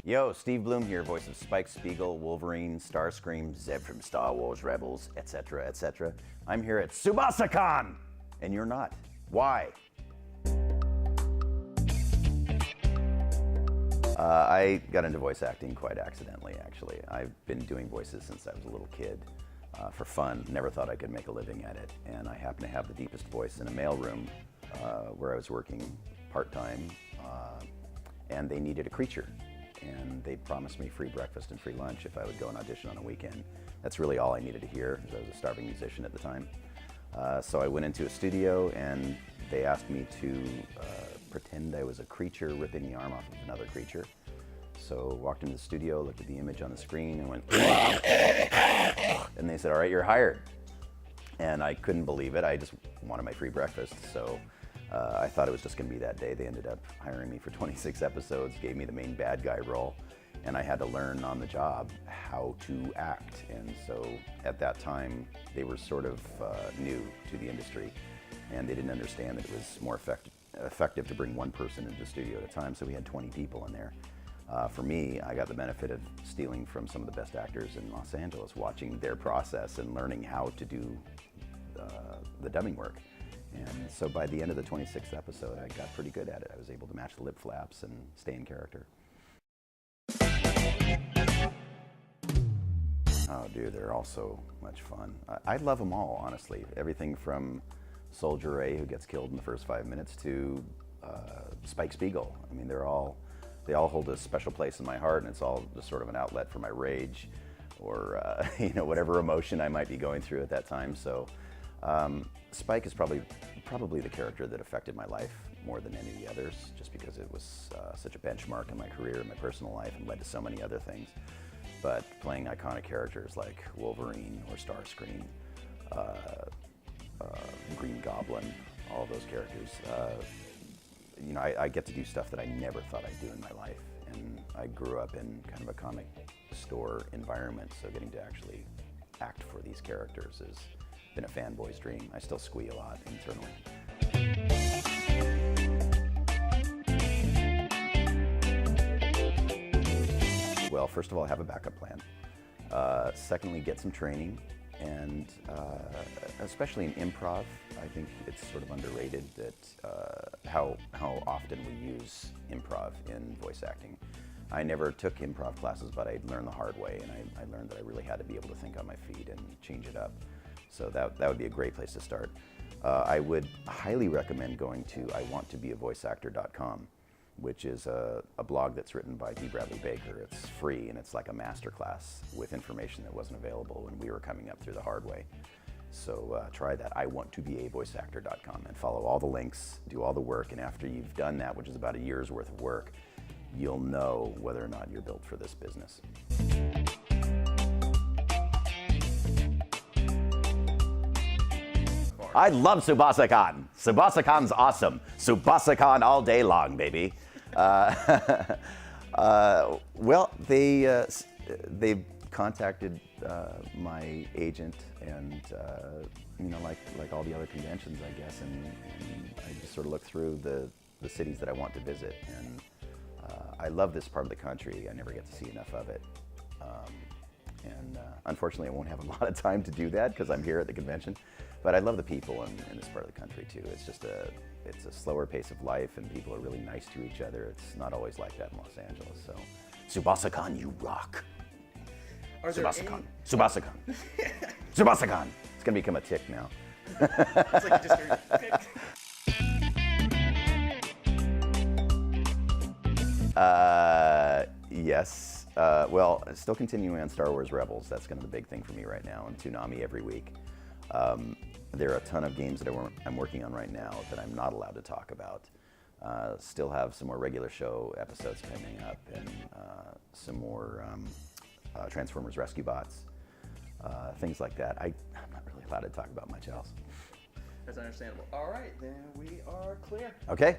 Yo, Steve Blum here, voice of Spike Spiegel, Wolverine, Starscream, Zeb from Star Wars Rebels, etc., etc. I'm here at Tsubasa-Con, and you're not. Why? I got into voice acting quite accidentally, actually. I've been doing voices since I was a little kid for fun. Never thought I could make a living at it. And I happen to have the deepest voice in a mailroom where I was working part-time, and they needed a creature. And they promised me free breakfast and free lunch if I would go and audition on a weekend. That's really all I needed to hear, because I was a starving musician at the time. So I went into a studio and they asked me to pretend I was a creature ripping the arm off of another creature. So walked into the studio, looked at the image on the screen and went, and they said, all right, you're hired. And I couldn't believe it. I just wanted my free breakfast. So I thought it was just going to be that day. They ended up hiring me for 26 episodes, gave me the main bad guy role, and I had to learn on the job how to act. And so at that time, they were sort of new to the industry, and they didn't understand that it was more effective to bring one person into the studio at a time, so we had 20 people in there. For me, I got the benefit of stealing from some of the best actors in Los Angeles, watching their process and learning how to do the dubbing work. And so by the end of the 26th episode, I got pretty good at it. I was able to match the lip flaps and stay in character. Oh, dude, they're all so much fun. I love them all, honestly. Everything from Soldier A, who gets killed in the first 5 minutes, to Spike Spiegel. I mean, they all hold a special place in my heart, and it's all just sort of an outlet for my rage or whatever emotion I might be going through at that time. So Spike is probably the character that affected my life more than any of the others, just because it was such a benchmark in my career and my personal life and led to so many other things. But playing iconic characters like Wolverine or Starscream, Green Goblin, all those characters, I get to do stuff that I never thought I'd do in my life. And I grew up in kind of a comic store environment, so getting to actually act for these characters has been a fanboy's dream. I still squee a lot internally. Well, first of all, have a backup plan. Secondly, get some training, and especially in improv, I think it's sort of underrated that how often we use improv in voice acting. I never took improv classes, but I learned the hard way, and I learned that I really had to be able to think on my feet and change it up. So that would be a great place to start. I would highly recommend going to iwanttobeavoiceactor.com, which is a blog that's written by D. Bradley Baker. It's free, and it's like a masterclass with information that wasn't available when we were coming up through the hard way. So try that, iwanttobeavoiceactor.com, and follow all the links, do all the work, and after you've done that, which is about a year's worth of work, you'll know whether or not you're built for this business. I love Tsubasa-Con. Tsubasa-Con's awesome. Tsubasa-Con all day long, baby. Well, they contacted my agent, and like all the other conventions, I guess, and I just sort of looked through the cities that I want to visit, and I love this part of the country. I never get to see enough of it. Unfortunately, I won't have a lot of time to do that because I'm here at the convention. But I love the people in this part of the country too. It's just it's a slower pace of life, and people are really nice to each other. It's not always like that in Los Angeles. So, Tsubasa-Con, you rock. Tsubasa-Con. Tsubasa-Con. Tsubasa-Con. It's gonna become a tick now. It's like you just hear Yes. Well, still continuing on Star Wars Rebels. That's kind of the big thing for me right now, and Toonami every week. There are a ton of games that I'm working on right now that I'm not allowed to talk about. Still have some more regular show episodes coming up, and some more Transformers Rescue Bots, things like that. I'm not really allowed to talk about much else. That's understandable. All right, then we are clear. Okay.